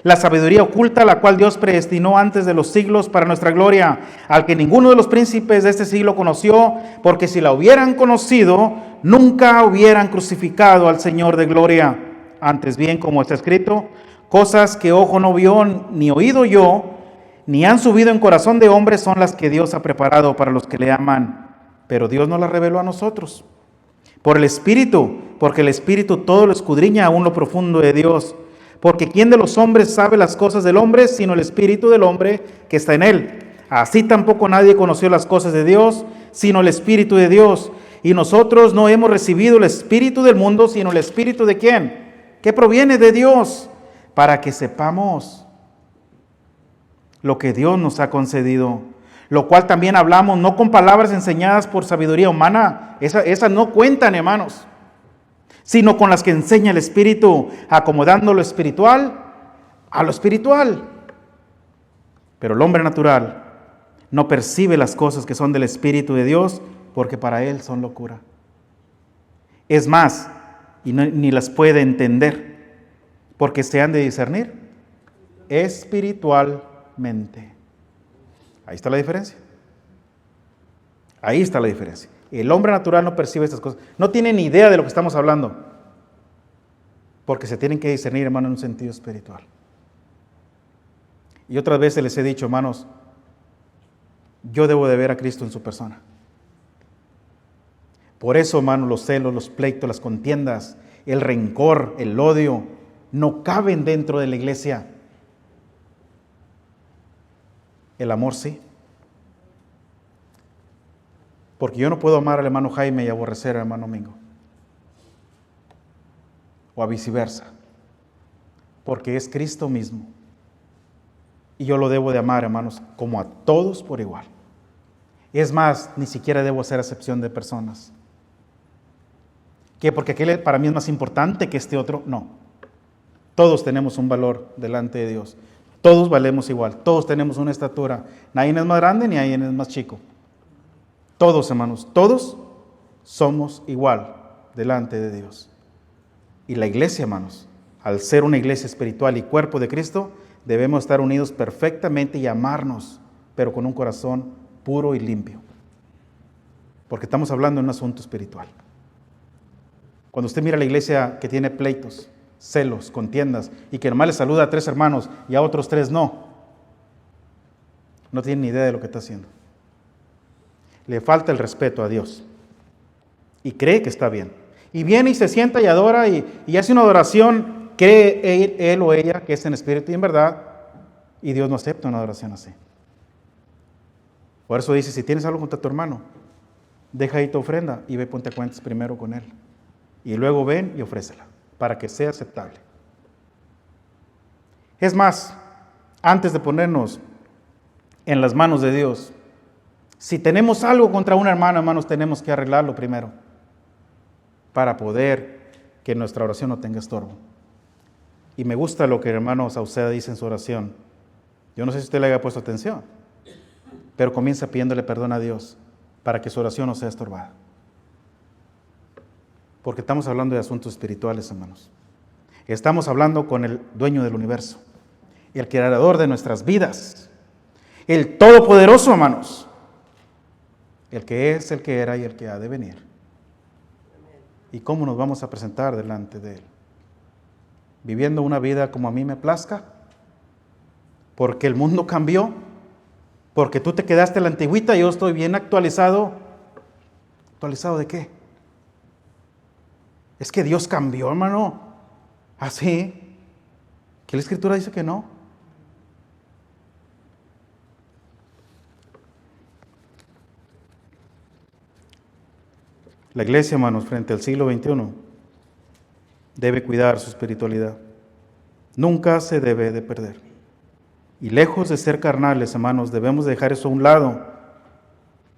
la sabiduría oculta, la cual Dios predestinó antes de los siglos para nuestra gloria, al que ninguno de los príncipes de este siglo conoció, porque si la hubieran conocido, nunca hubieran crucificado al Señor de gloria. Antes bien, como está escrito, cosas que ojo no vio, ni oído yo, ni han subido en corazón de hombre, son las que Dios ha preparado para los que le aman. Pero Dios no las reveló a nosotros. Por el Espíritu, porque el Espíritu todo lo escudriña aún lo profundo de Dios. Porque ¿quién de los hombres sabe las cosas del hombre, sino el Espíritu del hombre que está en él? Así tampoco nadie conoció las cosas de Dios, sino el Espíritu de Dios. Y nosotros no hemos recibido el Espíritu del mundo, sino el Espíritu de ¿quién? Que proviene de Dios, para que sepamos lo que Dios nos ha concedido, lo cual también hablamos, no con palabras enseñadas por sabiduría humana, esas no cuentan, hermanos, sino con las que enseña el Espíritu, acomodando lo espiritual a lo espiritual. Pero el hombre natural no percibe las cosas que son del Espíritu de Dios, porque para él son locura. Es más, y ni las puede entender, porque se han de discernir espiritualmente. Ahí está la diferencia. Ahí está la diferencia. El hombre natural no percibe estas cosas. No tiene ni idea de lo que estamos hablando. Porque se tienen que discernir, hermano, en un sentido espiritual. Y otras veces les he dicho, hermanos, yo debo de ver a Cristo en su persona. Por eso, hermano, los celos, los pleitos, las contiendas, el rencor, el odio, no caben dentro de la iglesia. El amor sí. Porque yo no puedo amar al hermano Jaime y aborrecer al hermano Mingo. O a viceversa. Porque es Cristo mismo. Y yo lo debo de amar, hermanos, como a todos por igual. Es más, ni siquiera debo hacer acepción de personas. ¿Qué? Porque aquel para mí es más importante que este otro. No. Todos tenemos un valor delante de Dios. Todos valemos igual. Todos tenemos una estatura. Nadie es más grande ni nadie es más chico. Todos, hermanos, todos somos igual delante de Dios. Y la iglesia, hermanos, al ser una iglesia espiritual y cuerpo de Cristo, debemos estar unidos perfectamente y amarnos, pero con un corazón puro y limpio. Porque estamos hablando de un asunto espiritual. Cuando usted mira la iglesia que tiene pleitos, celos, contiendas, y que nomás le saluda a 3 hermanos y a otros 3 no tiene ni idea de lo que está haciendo. Le falta el respeto a Dios. Y cree que está bien. Y viene y se sienta y adora y hace una adoración, cree él o ella que es en espíritu y en verdad, y Dios no acepta una adoración así. Por eso dice, si tienes algo contra tu hermano, deja ahí tu ofrenda y ve y ponte a cuentas primero con él. Y luego ven y ofrécela, para que sea aceptable. Es más, antes de ponernos en las manos de Dios, si tenemos algo contra una hermana, hermanos, tenemos que arreglarlo primero, para poder que nuestra oración no tenga estorbo. Y me gusta lo que el hermano Sauceda dice en su oración. Yo no sé si usted le haya puesto atención, pero comienza pidiéndole perdón a Dios para que su oración no sea estorbada. Porque estamos hablando de asuntos espirituales, hermanos. Estamos hablando con el dueño del universo, el creador de nuestras vidas, el todopoderoso, hermanos, el que es, el que era y el que ha de venir. ¿Y cómo nos vamos a presentar delante de él? ¿Viviendo una vida como a mí me plazca? ¿Porque el mundo cambió? ¿Porque tú te quedaste en la antigüita y yo estoy bien actualizado? ¿Actualizado de qué? Es que Dios cambió, hermano. ¿Así? ¿Que la Escritura dice que no? La iglesia, hermanos, frente al siglo XXI, debe cuidar su espiritualidad. Nunca se debe de perder. Y lejos de ser carnales, hermanos, debemos dejar eso a un lado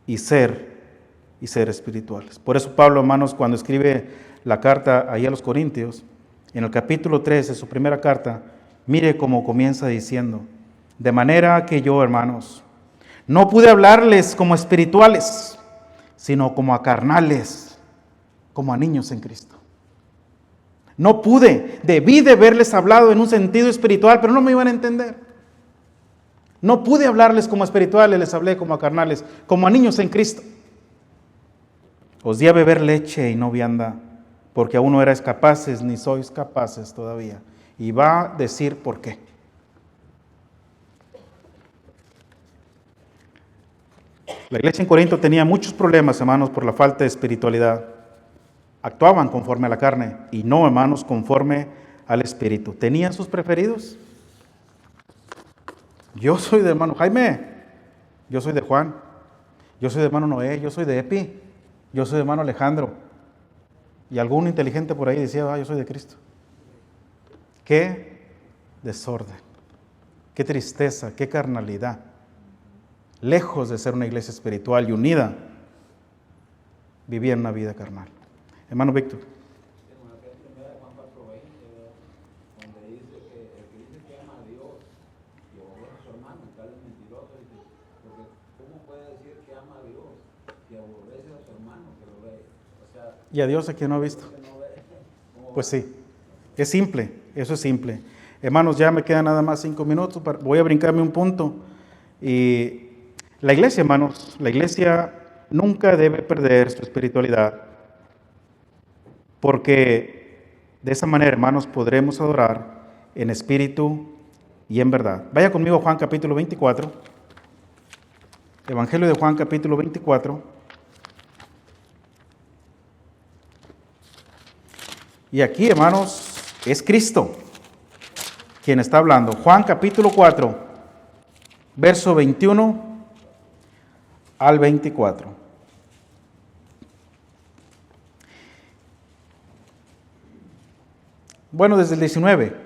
y ser espirituales. Por eso Pablo, hermanos, cuando escribe la carta ahí a los Corintios, en el capítulo 3 de su primera carta, mire cómo comienza diciendo, de manera que yo, hermanos, no pude hablarles como espirituales, sino como a carnales, como a niños en Cristo. No pude, debí de haberles hablado en un sentido espiritual, pero no me iban a entender. No pude hablarles como espirituales, les hablé como a carnales, como a niños en Cristo. Os di a beber leche y no vianda, porque aún no erais capaces, ni sois capaces todavía. Y va a decir por qué. La iglesia en Corinto tenía muchos problemas, hermanos, por la falta de espiritualidad. Actuaban conforme a la carne y no, hermanos, conforme al Espíritu. ¿Tenían sus preferidos? Yo soy de hermano Jaime, yo soy de Juan, yo soy de hermano Noé, yo soy de Epi, yo soy de hermano Alejandro. Y algún inteligente por ahí decía, yo soy de Cristo. Qué desorden, qué tristeza, qué carnalidad. Lejos de ser una iglesia espiritual y unida, vivían una vida carnal. Hermano Víctor. En la primera de Juan 4:20, donde dice que el que dice que ama a Dios y aborrece a su hermano, tal es mentiroso. Dice, porque ¿cómo puede decir que ama a Dios y aborrece a su hermano que lo ve? O sea, ¿Y a Dios a quien no ha visto? que no ve, Pues sí, es simple. Eso es simple. Hermanos, ya me quedan nada más 5 minutos. Voy a brincarme un punto. Y la iglesia, hermanos, la iglesia nunca debe perder su espiritualidad. Porque de esa manera, hermanos, podremos adorar en espíritu y en verdad. Vaya conmigo a Juan capítulo 24. Evangelio de Juan capítulo 24. Y aquí, hermanos, es Cristo quien está hablando. Juan capítulo 4, verso 21 al 24. Bueno, desde el 19.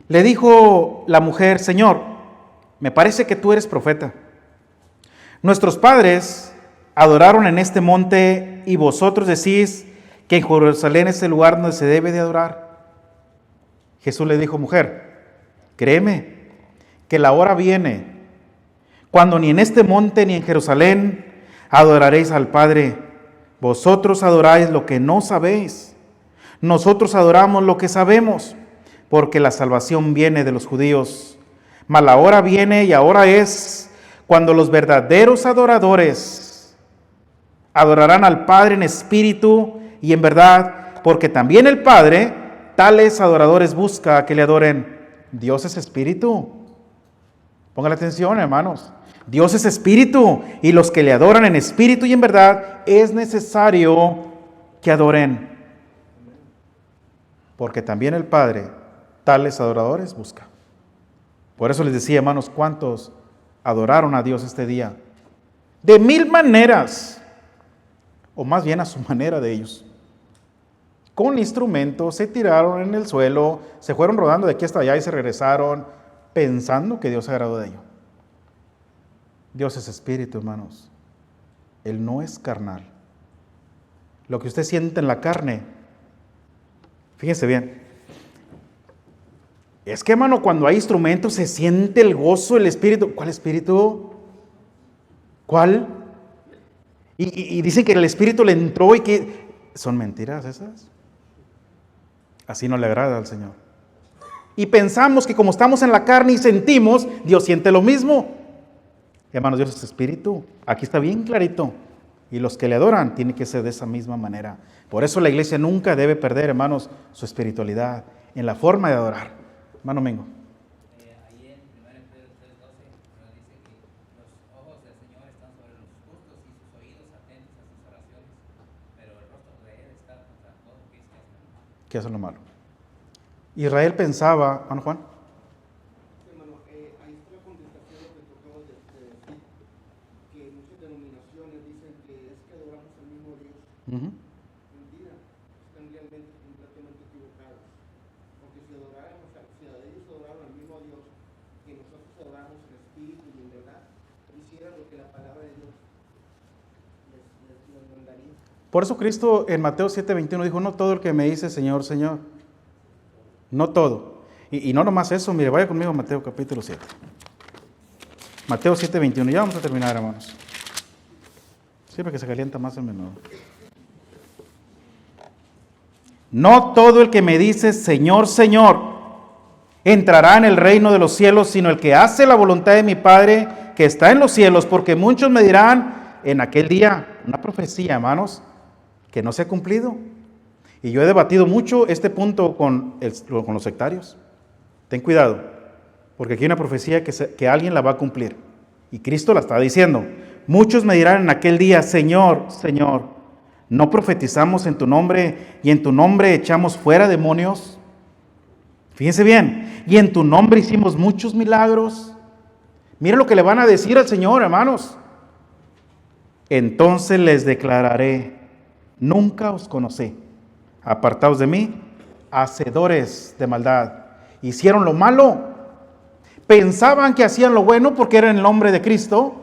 Le dijo la mujer: Señor, me parece que tú eres profeta. Nuestros padres adoraron en este monte y vosotros decís que en Jerusalén es el lugar donde se debe de adorar. Jesús le dijo: mujer, créeme que la hora viene cuando ni en este monte ni en Jerusalén adoraréis al Padre. Vosotros adoráis lo que no sabéis. Nosotros adoramos lo que sabemos, porque la salvación viene de los judíos. Mas la hora viene y ahora es cuando los verdaderos adoradores adorarán al Padre en espíritu y en verdad, porque también el Padre tales adoradores busca que le adoren. Dios es espíritu. Pongan atención, hermanos. Dios es espíritu, y los que le adoran en espíritu y en verdad es necesario que adoren, porque también el Padre tales adoradores busca. Por eso les decía, hermanos, ¿cuántos adoraron a Dios este día? De 1000 maneras, o más bien a su manera de ellos. Con instrumentos, se tiraron en el suelo, se fueron rodando de aquí hasta allá y se regresaron pensando que Dios se agradó de ello. Dios es espíritu, hermanos. Él no es carnal. Lo que usted siente en la carne, fíjense bien, es que, hermano, cuando hay instrumentos se siente el gozo, el espíritu. ¿Cuál espíritu? ¿Cuál? Y dicen que el espíritu le entró y que... ¿Son mentiras esas? Así no le agrada al Señor. Y pensamos que como estamos en la carne y sentimos, Dios siente lo mismo. Hermanos, Dios es espíritu. Aquí está bien clarito. Y los que le adoran tienen que ser de esa misma manera. Por eso la iglesia nunca debe perder, hermanos, su espiritualidad en la forma de adorar. Hermano Mingo. Ahí en 1 Pedro 3:12 nos dice que los ojos del Señor están sobre los justos y sus oídos atentos a sus oraciones, pero el rostro de Él está contra todo que es malo. ¿Qué hace lo malo? Israel pensaba, hermano Juan. Sí, hermano, ahí está la contestación de lo que tú acabas de decir, que muchas denominaciones dicen que es que adoramos al mismo Dios. Mentira, están realmente completamente equivocados. Porque si adoráramos, si ellos adoraron al mismo Dios que nosotros adoramos en espíritu y en verdad, hicieran lo que la palabra de Dios les mandaría. Por eso Cristo en Mateo 7:21 dijo: no todo el que me dice Señor, Señor. No todo. Y no nomás eso, mire, vaya conmigo a Mateo capítulo 7. Mateo 7:21. Ya vamos a terminar, hermanos. Siempre que se calienta más el menudo. No todo el que me dice Señor, Señor, entrará en el reino de los cielos, sino el que hace la voluntad de mi Padre que está en los cielos, porque muchos me dirán en aquel día, una profecía, hermanos, que no se ha cumplido. Y yo he debatido mucho este punto con los sectarios. Ten cuidado, porque aquí hay una profecía que alguien la va a cumplir. Y Cristo la está diciendo. Muchos me dirán en aquel día: Señor, Señor, ¿no profetizamos en tu nombre y en tu nombre echamos fuera demonios? Fíjense bien, y en tu nombre hicimos muchos milagros. Miren lo que le van a decir al Señor, hermanos. Entonces les declararé: nunca os conocí. Apartaos de mí, hacedores de maldad. Hicieron lo malo. Pensaban que hacían lo bueno porque era en el nombre de Cristo.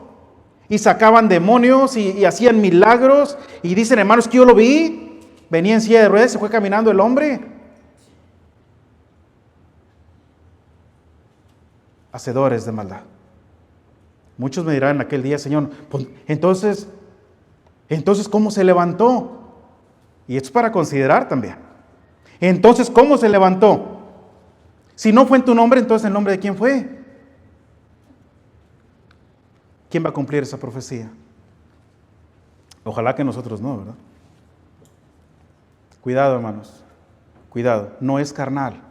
Y sacaban demonios y hacían milagros. Y dicen, hermanos, que yo lo vi. Venía en silla de ruedas, se fue caminando el hombre. Hacedores de maldad. Muchos me dirán en aquel día: Señor, pues, entonces, ¿cómo se levantó? Y esto es para considerar también. Entonces, ¿cómo se levantó? Si no fue en tu nombre, entonces ¿en nombre de quién fue? ¿Quién va a cumplir esa profecía? Ojalá que nosotros no, ¿verdad? Cuidado, hermanos. Cuidado. No es carnal,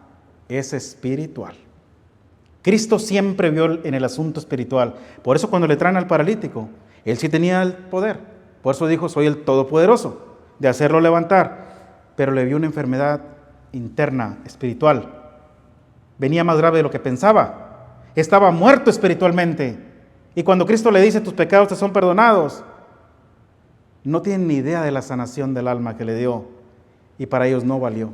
es espiritual. Cristo siempre vio en el asunto espiritual. Por eso cuando le traen al paralítico, él sí tenía el poder. Por eso dijo, soy el Todopoderoso, de hacerlo levantar. Pero le vio una enfermedad interna, espiritual. Venía más grave de lo que pensaba. Estaba muerto espiritualmente. Y cuando Cristo le dice, tus pecados te son perdonados, no tienen ni idea de la sanación del alma que le dio. Y para ellos no valió.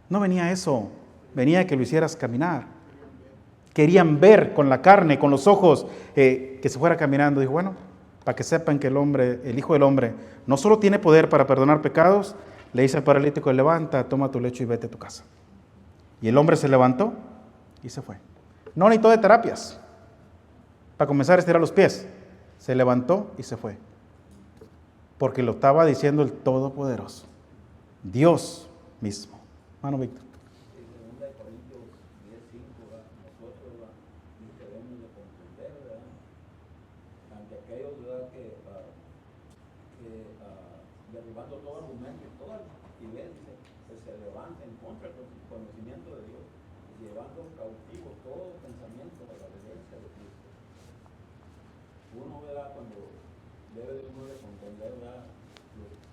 No venía eso. Venía que lo hicieras caminar. Querían ver con la carne, con los ojos, que se fuera caminando. Dijo, bueno, para que sepan que el Hijo del Hombre, no solo tiene poder para perdonar pecados, le dice al paralítico, levanta, toma tu lecho y vete a tu casa. Y el hombre se levantó y se fue. No necesitó de terapias para comenzar a estirar los pies. Se levantó y se fue. Porque lo estaba diciendo el Todopoderoso, Dios mismo. Hermano Víctor. En 2 Corintios 10:5, nosotros debemos de comprender, ¿verdad? Ante aquellos, ¿verdad? que derribando todo argumento, toda altivez que se levanta en contra del conocimiento de Dios, llevando cautivo todo pensamiento a la obediencia de Cristo. Uno, ¿verdad? Cuando debe uno de comprender, ¿verdad?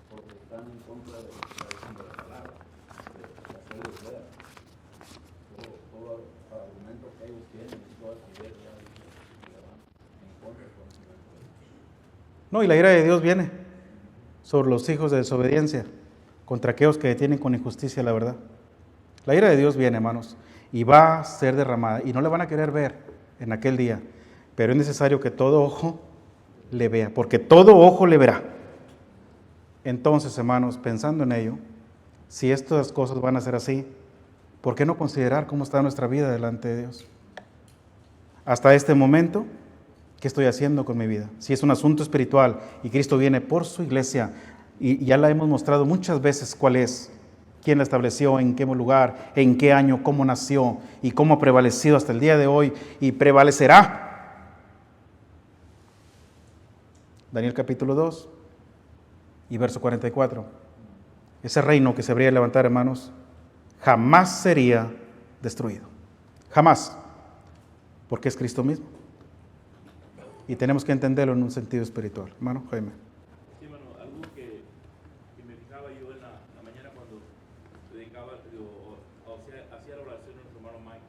Porque están en contra de la palabra, de hacerles ver todo argumento que ellos tienen, toda actividad, ¿verdad? En contra del conocimiento de Dios. No, y la ira de Dios viene sobre los hijos de desobediencia, contra aquellos que detienen con injusticia la verdad. La ira de Dios viene, hermanos, y va a ser derramada, y no le van a querer ver en aquel día, pero es necesario que todo ojo le vea, porque todo ojo le verá. Entonces, hermanos, pensando en ello, si estas cosas van a ser así, ¿por qué no considerar cómo está nuestra vida delante de Dios? Hasta este momento, ¿qué estoy haciendo con mi vida? Si es un asunto espiritual y Cristo viene por su iglesia, y ya la hemos mostrado muchas veces cuál es, quién la estableció, en qué lugar, en qué año, cómo nació y cómo ha prevalecido hasta el día de hoy y prevalecerá. Daniel capítulo 2 y verso 44. Ese reino que se habría de levantar, hermanos, jamás sería destruido. Jamás. Porque es Cristo mismo. Y tenemos que entenderlo en un sentido espiritual. Hermano Jaime. Sí, hermano, algo que me fijaba yo en la mañana cuando predicaba, hacía la oración de nuestro hermano Mike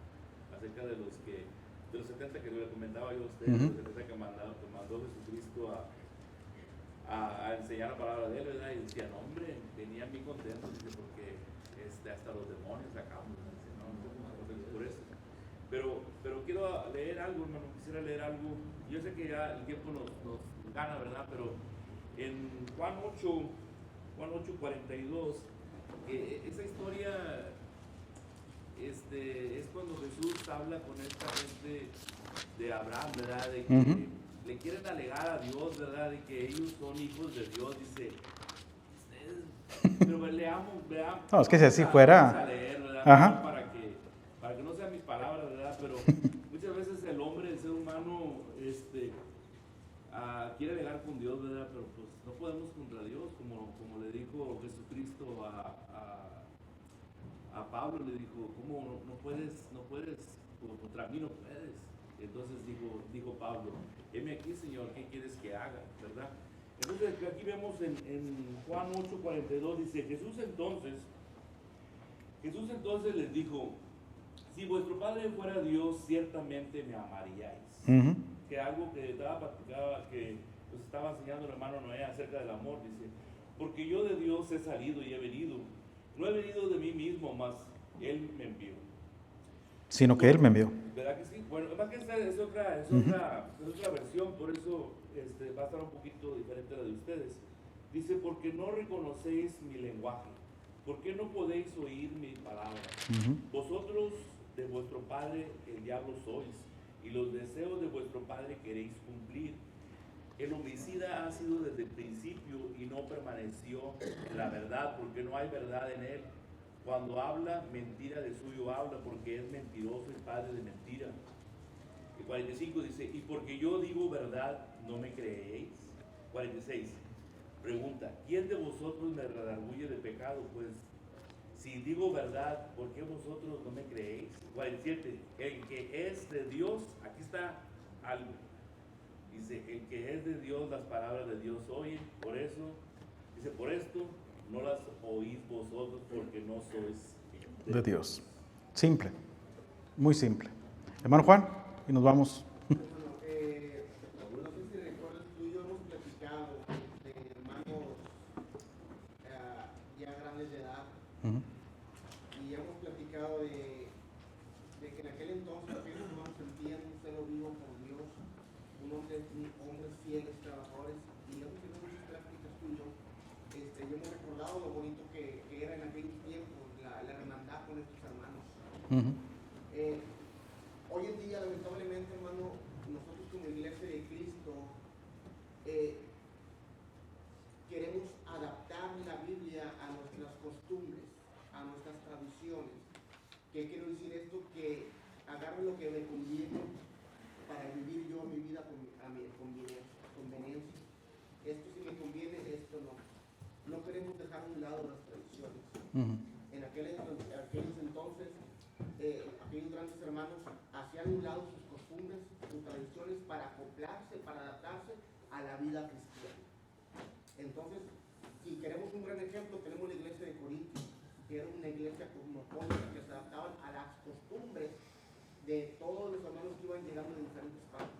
acerca de los 70 que le comentaba yo a ustedes, los 70 que mandó Jesucristo a enseñar la palabra de él, ¿verdad? Y decían, hombre, venían bien contentos, dice, porque hasta los demonios sacamos, dice, no por eso. Pero quiero leer algo, hermano, quisiera leer algo. Yo sé que ya el tiempo nos gana, ¿verdad? Pero en Juan 8:42, esa historia es cuando Jesús habla con esta gente de Abraham, ¿verdad? De que le quieren alegar a Dios, ¿verdad? De que ellos son hijos de Dios, dice. Pero leamos. No, es que si así fuera. A leer, ¿verdad? Ajá. Para que no sean mis palabras, ¿verdad? Pero muchas veces el hombre, el ser humano, quiere alegar con Dios, ¿verdad? Pero pues no podemos contra Dios, como le dijo Jesucristo a Pablo, le dijo, ¿cómo no puedes, contra mí no puedes? Entonces dijo Pablo, heme aquí, Señor, ¿qué quieres que haga? ¿Verdad? Entonces aquí vemos en Juan 8:42, dice, Jesús entonces les dijo, si vuestro Padre fuera Dios, ciertamente me amaríais. Que algo que nos estaba enseñando el hermano Noé acerca del amor, dice, porque yo de Dios he salido y he venido, no he venido de mí mismo, mas Él me envió. Sino que Él me envió. ¿Verdad que sí? Bueno, más que esta es otra versión, por eso va a estar un poquito diferente a la de ustedes. Dice, porque no reconocéis mi lenguaje, ¿por qué no podéis oír mi palabra? Vosotros de vuestro padre el diablo sois, y los deseos de vuestro padre queréis cumplir. El homicida ha sido desde el principio y no permaneció en la verdad, porque no hay verdad en él. Cuando habla mentira de suyo habla, porque es mentiroso y padre de mentira. Y 45 dice, y porque yo digo verdad, ¿no me creéis? 46, pregunta, ¿quién de vosotros me redarguye de pecado? Pues, si digo verdad, ¿por qué vosotros no me creéis? 47, el que es de Dios, aquí está algo. Dice, el que es de Dios, las palabras de Dios oye, por eso, dice, por esto no las oís vosotros, porque no sois De Dios. Simple, muy simple. Hermano Juan, y nos vamos. Bueno, no sé si recuerdas, tú y yo hemos platicado de hermanos ya grandes de edad, y hemos platicado de que en aquel entonces aquellos hermanos sentían un celo vivo por Dios, hombres fieles, trabajadores, y hemos tenido muchas prácticas tú y yo. Y hemos recordado lo bonito que era en aquellos tiempos, la hermandad con estos hermanos. Hoy en día, lamentablemente, hermano, nosotros como Iglesia de Cristo queremos adaptar la Biblia a nuestras costumbres, a nuestras tradiciones. ¿Qué quiero decir esto? Que agarro lo que me conviene para vivir yo mi vida a mi conveniencia. Esto sí me conviene, esto no. No queremos dejar a un lado las tradiciones. En aquellos entonces, aquellos grandes hermanos hacían a un lado sus costumbres, sus tradiciones para acoplarse, para adaptarse a la vida cristiana. Entonces, si queremos un gran ejemplo, tenemos la iglesia de Corinto, que era una iglesia cosmopolita que se adaptaban a las costumbres de todos los hermanos que iban llegando de diferentes partes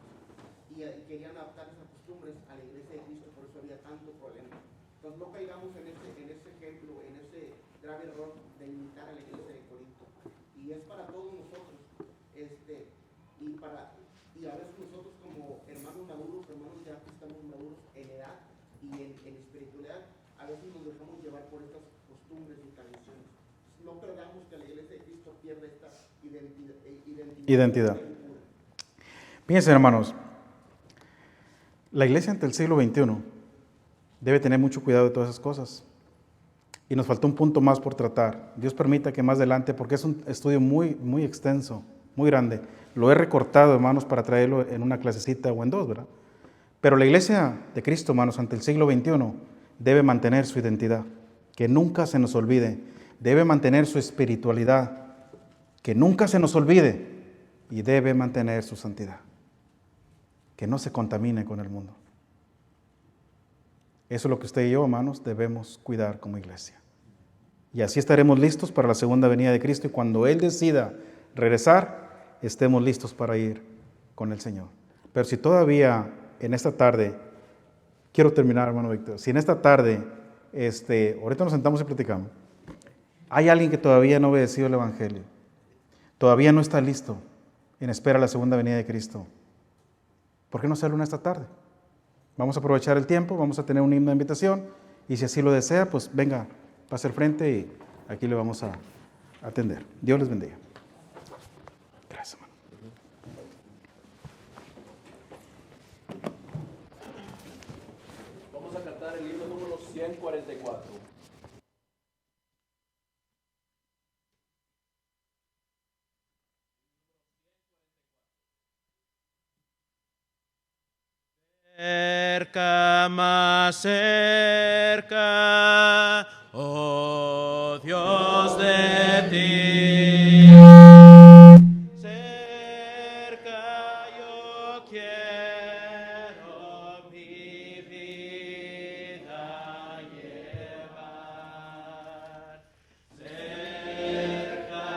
y querían adaptar esas costumbres a la iglesia de Cristo, por eso había tanto problema. Entonces no caigamos en ese ejemplo, en ese grave error de imitar a la iglesia de Corinto. Y es para todos nosotros, y a veces nosotros como hermanos maduros, hermanos ya que estamos maduros en edad y en espiritualidad, a veces nos dejamos llevar por estas costumbres y tradiciones. No perdamos que la iglesia de Cristo pierda esta identidad. Fíjense, hermanos, la iglesia ante el siglo XXI debe tener mucho cuidado de todas esas cosas. Y nos faltó un punto más por tratar. Dios permita que más adelante, porque es un estudio muy, muy extenso, muy grande. Lo he recortado, hermanos, para traerlo en una clasecita o en dos, ¿verdad? Pero la iglesia de Cristo, hermanos, ante el siglo XXI, debe mantener su identidad, que nunca se nos olvide. Debe mantener su espiritualidad, que nunca se nos olvide. Y debe mantener su santidad, que no se contamine con el mundo. Eso es lo que usted y yo, hermanos, debemos cuidar como iglesia. Y así estaremos listos para la segunda venida de Cristo, y cuando Él decida regresar, estemos listos para ir con el Señor. Pero si todavía en esta tarde, quiero terminar, hermano Víctor, si en esta tarde, ahorita nos sentamos y platicamos, hay alguien que todavía no ha obedecido el Evangelio, todavía no está listo, en espera la segunda venida de Cristo, ¿por qué no hacerlo en esta tarde? Vamos a aprovechar el tiempo, vamos a tener un himno de invitación, y si así lo desea, pues venga, pase al frente y aquí le vamos a atender. Dios les bendiga. Gracias, hermano. Vamos a cantar el himno número 144. Cerca, más cerca, oh Dios de ti. Cerca yo quiero mi vida llevar. Cerca,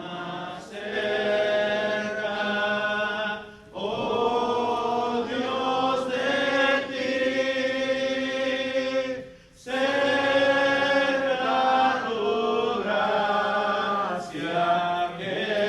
más cerca, oh Dios de cerca tu gracia que